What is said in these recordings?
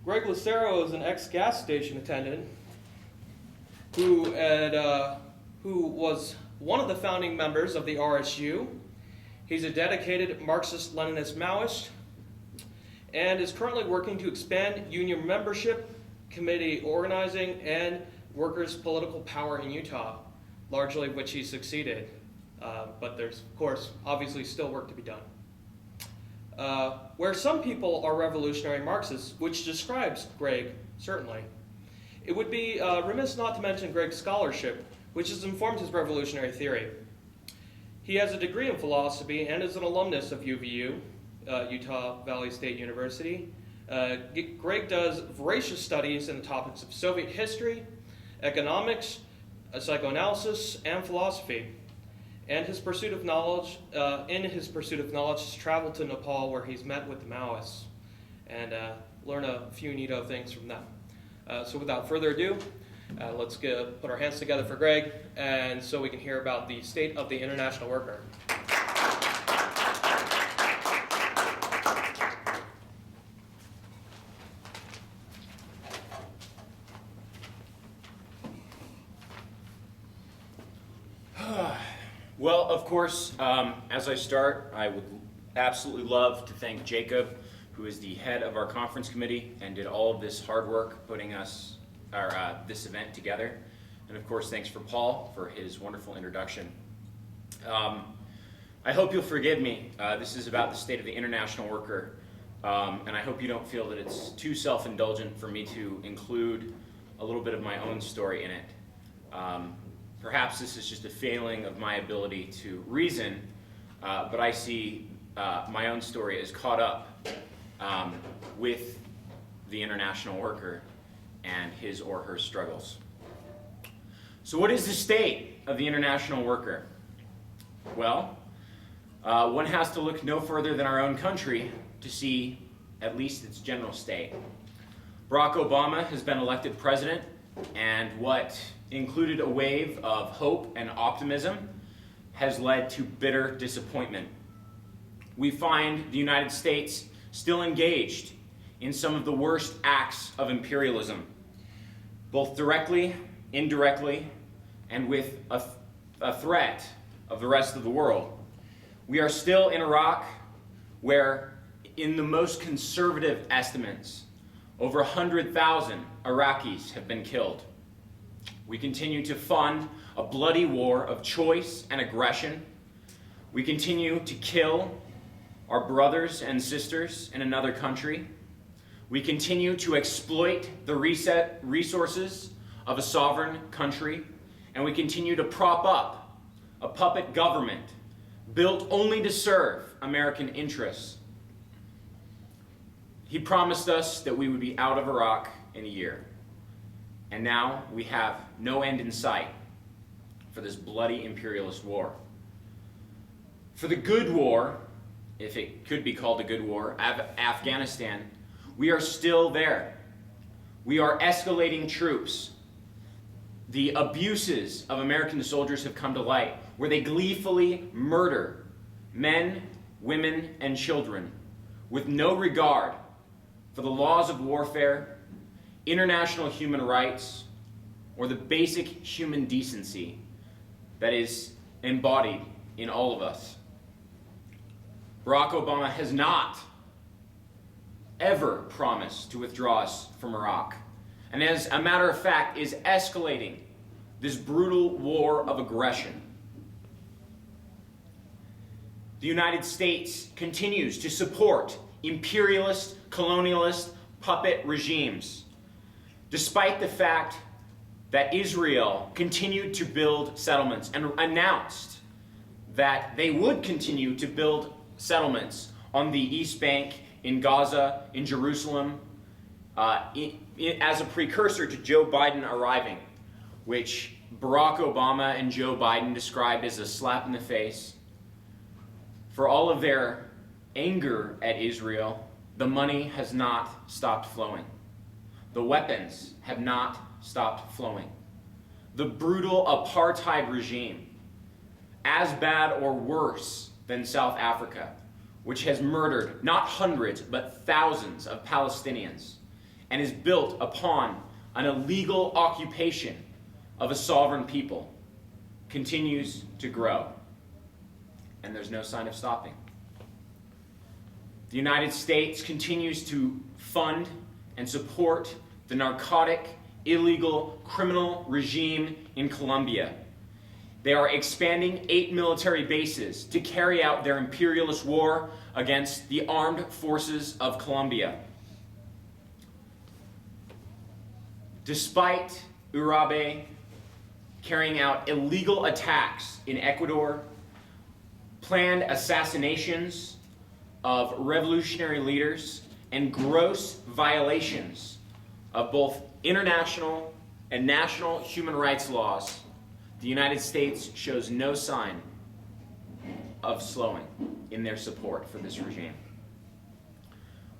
Greg Lucero is an ex-gas station attendant who was one of the founding members of the RSU. He's a dedicated Marxist-Leninist Maoist and is currently working to expand union membership, committee organizing, and workers' political power in Utah, largely which he succeeded. But there's, of course, obviously still work to be done. Where some people are revolutionary Marxists, which describes Greg, certainly, it would be remiss not to mention Greg's scholarship, which has informed his revolutionary theory. He has a degree in philosophy and is an alumnus of UVU, Utah Valley State University. Greg does voracious studies in the topics of Soviet history, economics, psychoanalysis, and philosophy. And his pursuit of knowledge, has traveled to Nepal, where he's met with the Maoists and learned a few neato things from them. So without further ado, let's put our hands together for Greg, and so we can hear about the state of the international worker. Well, of course, as I start, I would absolutely love to thank Jacob, who is the head of our conference committee and did all of this hard work putting this event together. And of course, thanks for Paul for his wonderful introduction. I hope you'll forgive me. This is about the state of the international worker, and I hope you don't feel that it's too self-indulgent for me to include a little bit of my own story in it. Perhaps this is just a failing of my ability to reason, but I see my own story as caught up with the international worker and his or her struggles. So what is the state of the international worker? Well, one has to look no further than our own country to see at least its general state. Barack Obama has been elected president, and what included a wave of hope and optimism has led to bitter disappointment. We find the United States still engaged in some of the worst acts of imperialism, both directly, indirectly, and with a threat of the rest of the world. We are still in Iraq, where in the most conservative estimates, over 100,000 Iraqis have been killed. We continue to fund a bloody war of choice and aggression. We continue to kill our brothers and sisters in another country. We continue to exploit the resources of a sovereign country, and we continue to prop up a puppet government built only to serve American interests. He promised us that we would be out of Iraq in a year. And now we have no end in sight for this bloody imperialist war. For the good war, if it could be called a good war, Afghanistan, we are still there. We are escalating troops. The abuses of American soldiers have come to light, where they gleefully murder men, women, and children with no regard for the laws of warfare, international human rights, or the basic human decency that is embodied in all of us. Barack Obama has not ever promised to withdraw us from Iraq, and as a matter of fact is escalating this brutal war of aggression. The United States continues to support imperialist, colonialist, puppet regimes, despite the fact that Israel continued to build settlements and announced that they would continue to build settlements on the East Bank, in Gaza, in Jerusalem, as a precursor to Joe Biden arriving, which Barack Obama and Joe Biden described as a slap in the face. For all of their anger at Israel, the money has not stopped flowing. The weapons have not stopped flowing. The brutal apartheid regime, as bad or worse than South Africa, which has murdered not hundreds but thousands of Palestinians and is built upon an illegal occupation of a sovereign people continues to grow, and there's no sign of stopping. The United States continues to fund and support the narcotic, illegal, criminal regime in Colombia. They are expanding 8 military bases to carry out their imperialist war against the armed forces of Colombia. Despite Uribe carrying out illegal attacks in Ecuador, planned assassinations of revolutionary leaders, and gross violations of both international and national human rights laws, the United States shows no sign of slowing in their support for this regime.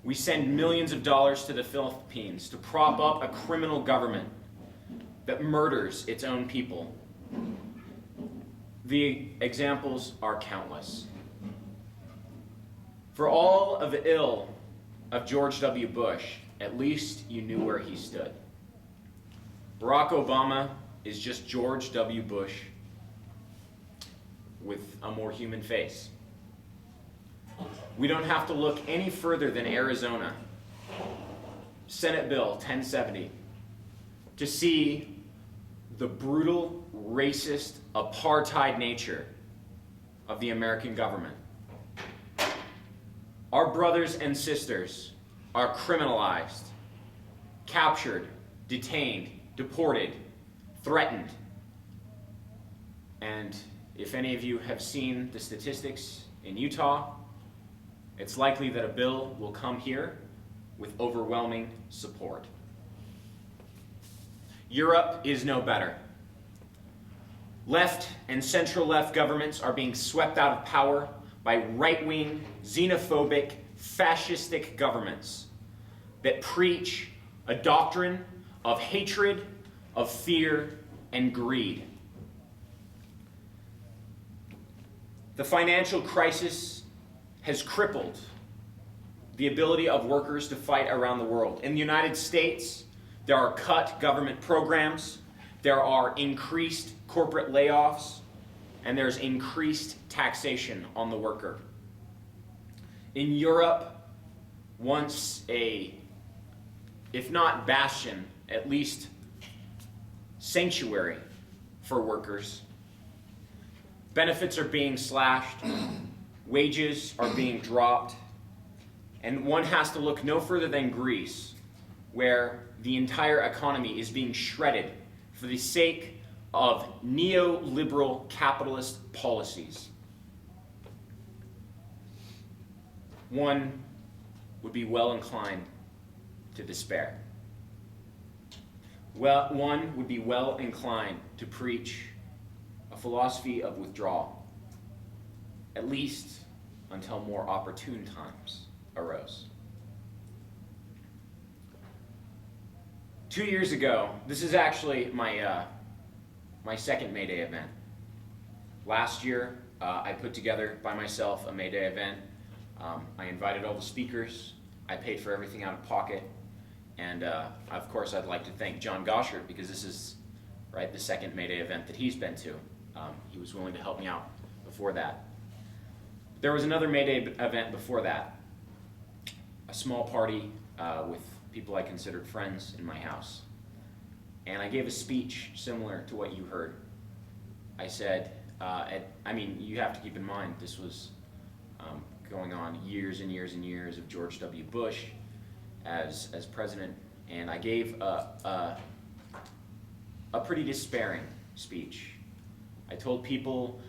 We send millions of dollars to the Philippines to prop up a criminal government that murders its own people. The examples are countless. For all of the ill of George W. Bush, at least you knew where he stood. Barack Obama is just George W. Bush with a more human face. We don't have to look any further than Arizona, Senate Bill 1070, to see the brutal, racist, apartheid nature of the American government. Our brothers and sisters are criminalized, captured, detained, deported, threatened. And if any of you have seen the statistics in Utah, it's likely that a bill will come here with overwhelming support. Europe is no better. Left and central-left governments are being swept out of power by right-wing, xenophobic, fascistic governments that preach a doctrine of hatred, of fear, and greed. The financial crisis has crippled the ability of workers to fight around the world. In the United States, there are cut government programs, there are increased corporate layoffs, and there's increased taxation on the worker. In Europe, once a, if not bastion, at least sanctuary for workers, benefits are being slashed, wages are being dropped, and one has to look no further than Greece, where the entire economy is being shredded for the sake of neoliberal capitalist policies. One would be well inclined to despair. Well, one would be well inclined to preach a philosophy of withdrawal, at least until more opportune times arose. 2 years ago, this is actually my second MayDay event. Last year, I put together by myself a MayDay event. I invited all the speakers. I paid for everything out of pocket. And of course, I'd like to thank John Goshert, because this is the second MayDay event that he's been to. He was willing to help me out before that. There was another MayDay event before that, a small party with people I considered friends in my house. And I gave a speech similar to what you heard. I said, you have to keep in mind, this was going on years and years and years of George W. Bush as president, and I gave a pretty despairing speech. I told people,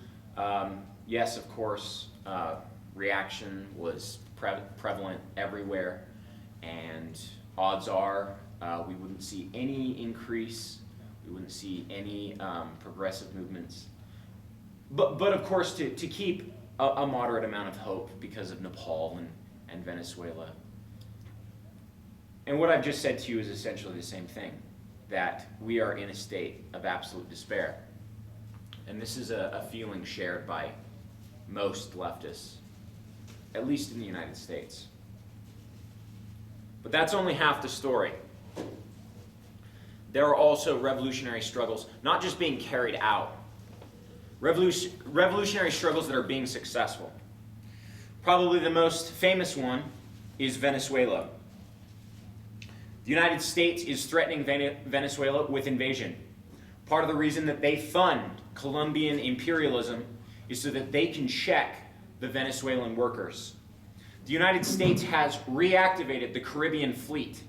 yes, of course, reaction was prevalent everywhere, and odds are we wouldn't see any increase, we wouldn't see any progressive movements. But of course, to keep a moderate amount of hope because of Nepal and Venezuela. And what I've just said to you is essentially the same thing, that we are in a state of absolute despair. And this is a feeling shared by most leftists, at least in the United States. But that's only half the story. There are also revolutionary struggles not just being carried out, revolutionary struggles that are being successful. Probably the most famous one is Venezuela. The United States is threatening Venezuela with invasion. Part of the reason that they fund Colombian imperialism is so that they can check the Venezuelan workers. The United States has reactivated the Caribbean fleet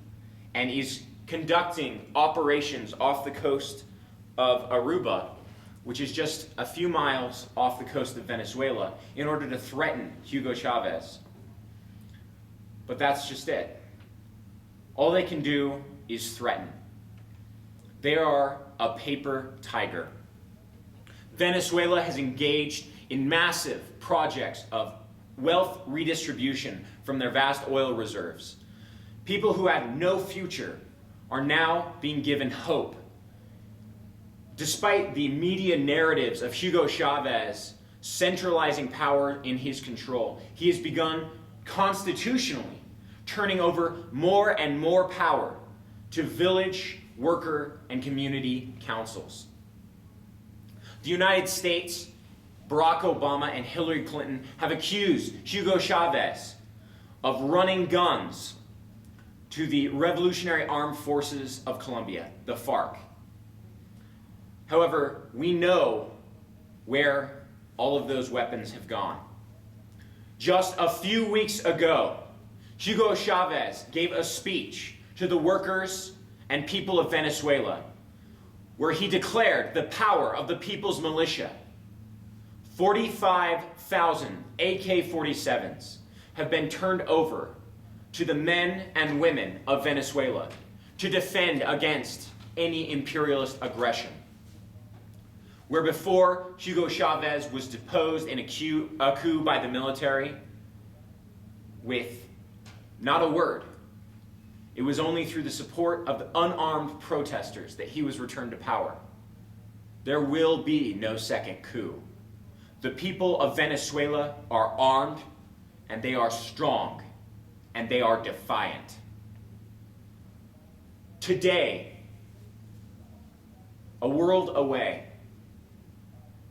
and is conducting operations off the coast of Aruba, which is just a few miles off the coast of Venezuela, in order to threaten Hugo Chavez. But that's just it. All they can do is threaten. They are a paper tiger. Venezuela has engaged in massive projects of wealth redistribution from their vast oil reserves. People who had no future are now being given hope. Despite the media narratives of Hugo Chavez centralizing power in his control, he has begun constitutionally turning over more and more power to village, worker, and community councils. The United States, Barack Obama, and Hillary Clinton have accused Hugo Chavez of running guns to the Revolutionary Armed Forces of Colombia, the FARC. However, we know where all of those weapons have gone. Just a few weeks ago, Hugo Chavez gave a speech to the workers and people of Venezuela, where he declared the power of the People's Militia. 45,000 AK-47s have been turned over to the men and women of Venezuela to defend against any imperialist aggression. Where before Hugo Chavez was deposed in a coup by the military with not a word, it was only through the support of the unarmed protesters that he was returned to power. There will be no second coup. The people of Venezuela are armed, and they are strong, and they are defiant. Today, a world away,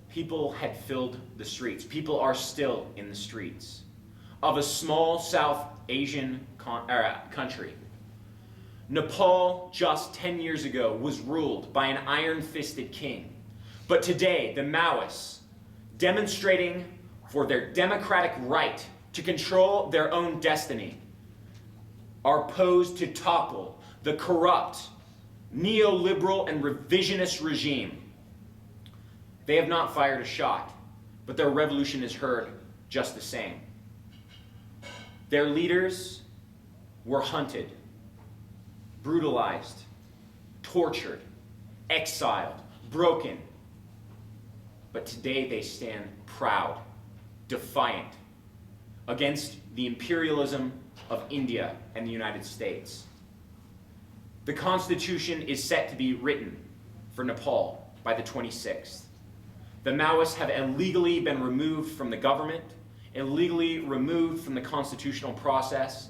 people had filled the streets. People are still in the streets of a small South Asian country. Nepal, just 10 years ago, was ruled by an iron-fisted king. But today, the Maoists, demonstrating for their democratic right to control their own destiny, are posed to topple the corrupt, neoliberal, and revisionist regime. They have not fired a shot, but their revolution is heard just the same. Their leaders were hunted, brutalized, tortured, exiled, broken. But today they stand proud, defiant, against the imperialism of India and the United States. The Constitution is set to be written for Nepal by the 26th. The Maoists have illegally been removed from the government, illegally removed from the constitutional process,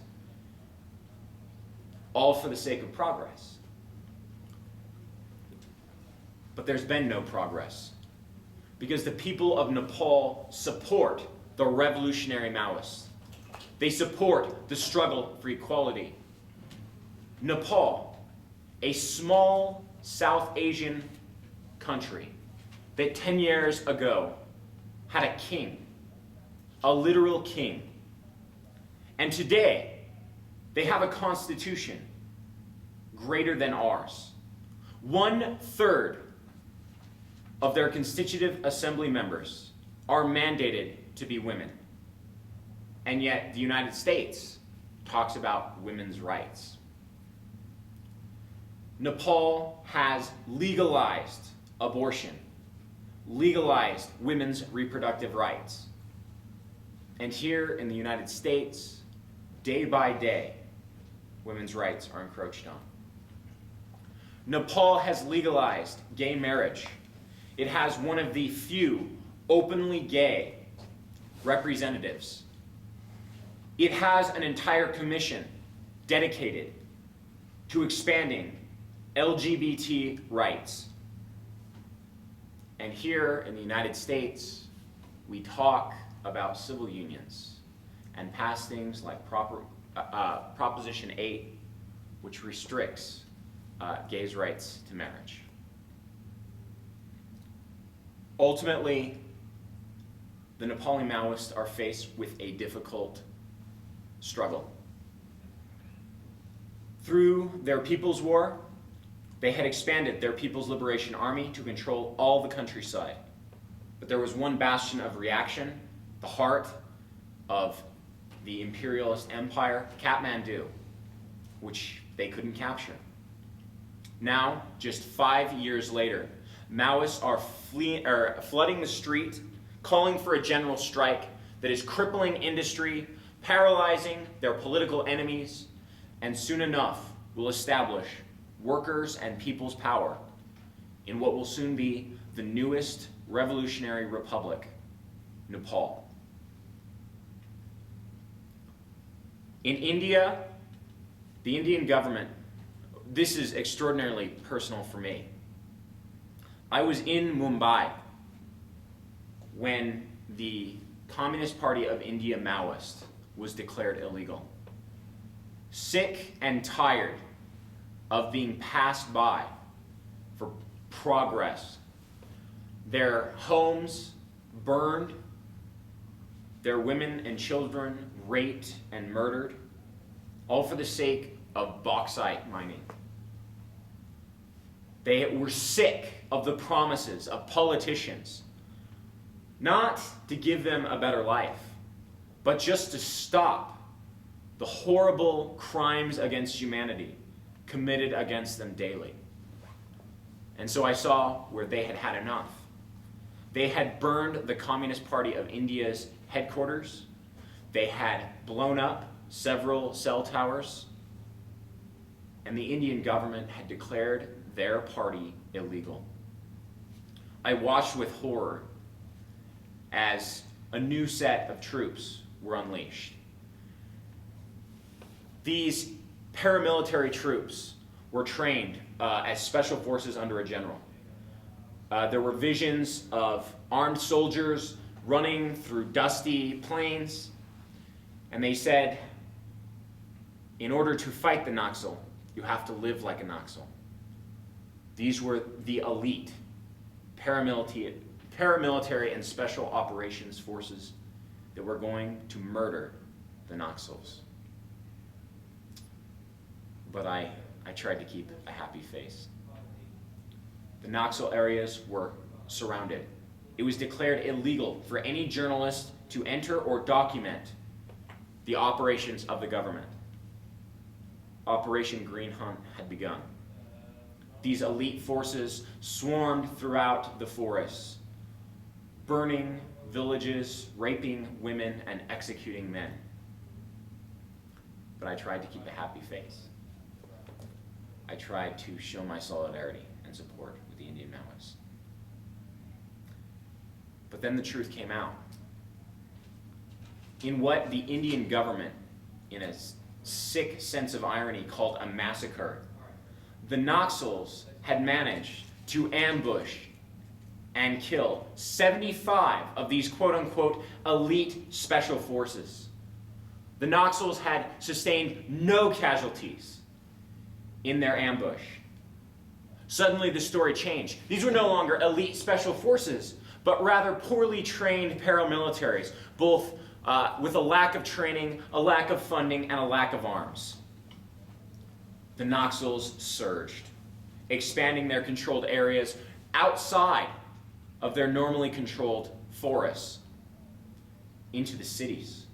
all for the sake of progress. But there's been no progress, because the people of Nepal support the revolutionary Maoists. They support the struggle for equality. Nepal, a small South Asian country that 10 years ago had a king, a literal king. And today, they have a constitution greater than ours. 1/3 of their constitutive assembly members are mandated to be women. And yet the United States talks about women's rights. Nepal has legalized abortion, legalized women's reproductive rights. And here in the United States, day by day, women's rights are encroached on. Nepal has legalized gay marriage. It has one of the few openly gay representatives. It has an entire commission dedicated to expanding LGBT rights. And here in the United States, we talk about civil unions and pass things like Proposition 8, which restricts gays' rights to marriage. Ultimately, the Nepali Maoists are faced with a difficult struggle. Through their People's War, they had expanded their People's Liberation Army to control all the countryside. But there was one bastion of reaction, the heart of the imperialist empire, Kathmandu, which they couldn't capture. Now, just 5 years later, Maoists are flooding the street, calling for a general strike that is crippling industry, paralyzing their political enemies, and soon enough will establish workers' and people's power in what will soon be the newest revolutionary republic, Nepal. In India, the Indian government, this is extraordinarily personal for me. I was in Mumbai when the Communist Party of India Maoist was declared illegal. Sick and tired of being passed by for progress. Their homes burned, their women and children raped and murdered, all for the sake of bauxite mining. They were sick of the promises of politicians, not to give them a better life, but just to stop the horrible crimes against humanity committed against them daily. And so I saw where they had had enough. They had burned the Communist Party of India's headquarters. They had blown up several cell towers. And the Indian government had declared their party illegal. I watched with horror as a new set of troops were unleashed. These paramilitary troops were trained as special forces under a general. There were visions of armed soldiers running through dusty plains, and they said, in order to fight the Naxal, you have to live like a Naxal. These were the elite paramilitary and special operations forces that were going to murder the Naxals. But I tried to keep a happy face. The Naxal areas were surrounded. It was declared illegal for any journalist to enter or document the operations of the government. Operation Green Hunt had begun. These elite forces swarmed throughout the forests, burning villages, raping women, and executing men. But I tried to keep a happy face. I tried to show my solidarity and support with the Indian Maoists. But then the truth came out. In what the Indian government, in a sick sense of irony, called a massacre, the Naxals had managed to ambush and kill 75 of these quote-unquote elite special forces. The Naxals had sustained no casualties in their ambush. Suddenly the story changed. These were no longer elite special forces, but rather poorly trained paramilitaries, both with a lack of training, a lack of funding, and a lack of arms. The Naxals surged, expanding their controlled areas outside of their normally controlled forests into the cities.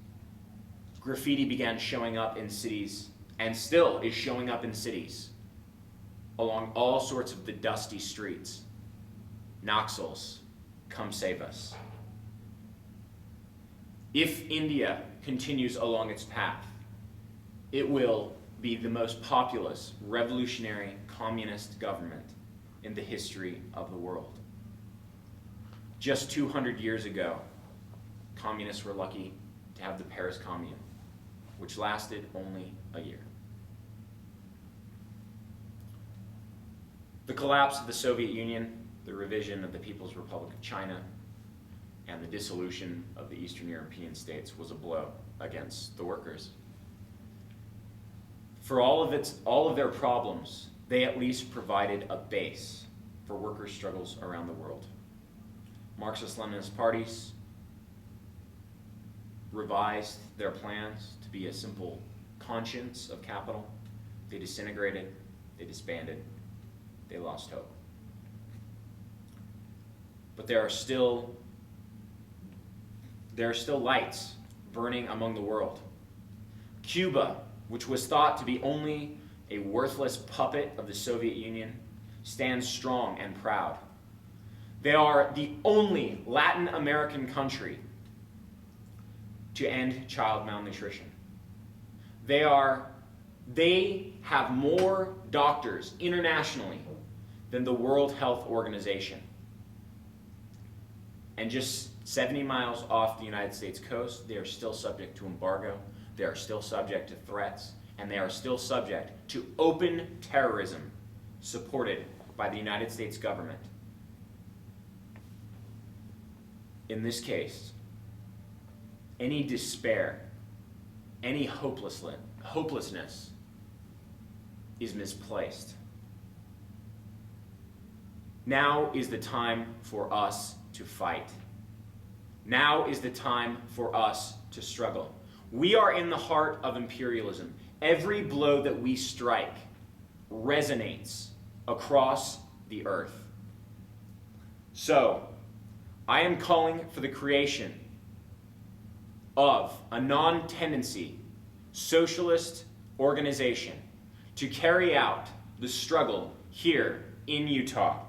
Graffiti began showing up in cities, and still is showing up in cities, along all sorts of the dusty streets. Naxals, come save us. If India continues along its path, it will be the most populous, revolutionary, communist government in the history of the world. Just 200 years ago, communists were lucky to have the Paris Commune, which lasted only a year. The collapse of the Soviet Union, the revision of the People's Republic of China, and the dissolution of the Eastern European states was a blow against the workers. For all of their problems, they at least provided a base for workers' struggles around the world. Marxist-Leninist parties revised their plans to be a simple conscience of capital. They disintegrated, they disbanded, they lost hope. But there are still lights burning among the world. Cuba, which was thought to be only a worthless puppet of the Soviet Union, stands strong and proud. They are the only Latin American country to end child malnutrition. They have more doctors internationally than the World Health Organization. And just 70 miles off the United States coast, they are still subject to embargo, they are still subject to threats, and they are still subject to open terrorism supported by the United States government. In this case, any despair, any hopelessness is misplaced. Now is the time for us to fight. Now is the time for us to struggle. We are in the heart of imperialism. Every blow that we strike resonates across the earth. So, I am calling for the creation of a non-tendency socialist organization to carry out the struggle here in Utah.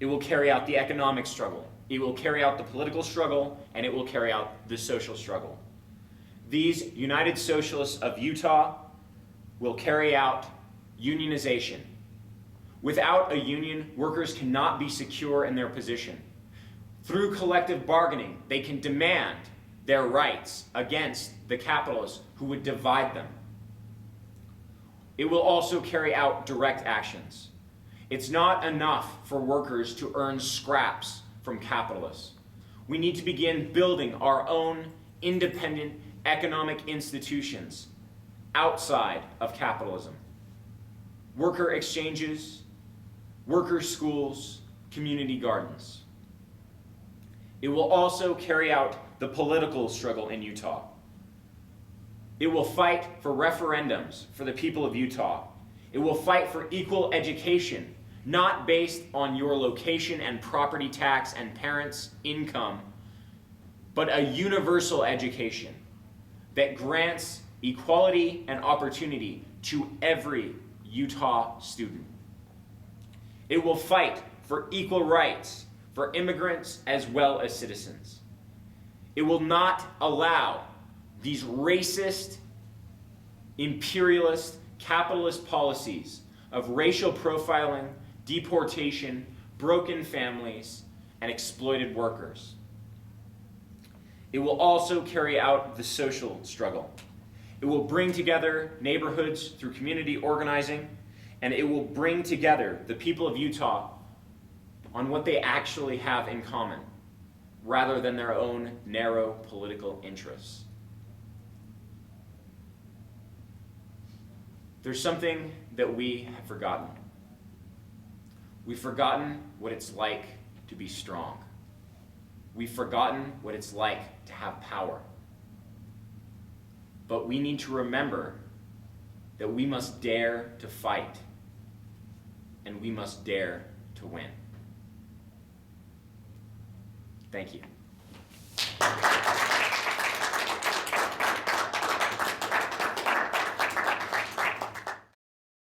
It will carry out the economic struggle, it will carry out the political struggle, and it will carry out the social struggle. These United Socialists of Utah will carry out unionization. Without a union, workers cannot be secure in their position. Through collective bargaining, they can demand their rights against the capitalists who would divide them. It will also carry out direct actions. It's not enough for workers to earn scraps from capitalists. We need to begin building our own independent economic institutions outside of capitalism. Worker exchanges, worker schools, community gardens. It will also carry out the political struggle in Utah. It will fight for referendums for the people of Utah. It will fight for equal education, not based on your location and property tax and parents' income, but a universal education that grants equality and opportunity to every Utah student. It will fight for equal rights for immigrants as well as citizens. It will not allow these racist, imperialist, capitalist policies of racial profiling, deportation, broken families, and exploited workers. It will also carry out the social struggle. It will bring together neighborhoods through community organizing, and it will bring together the people of Utah on what they actually have in common, rather than their own narrow political interests. There's something that we have forgotten. We've forgotten what it's like to be strong. We've forgotten what it's like to have power. But we need to remember that we must dare to fight, and we must dare to win. Thank you.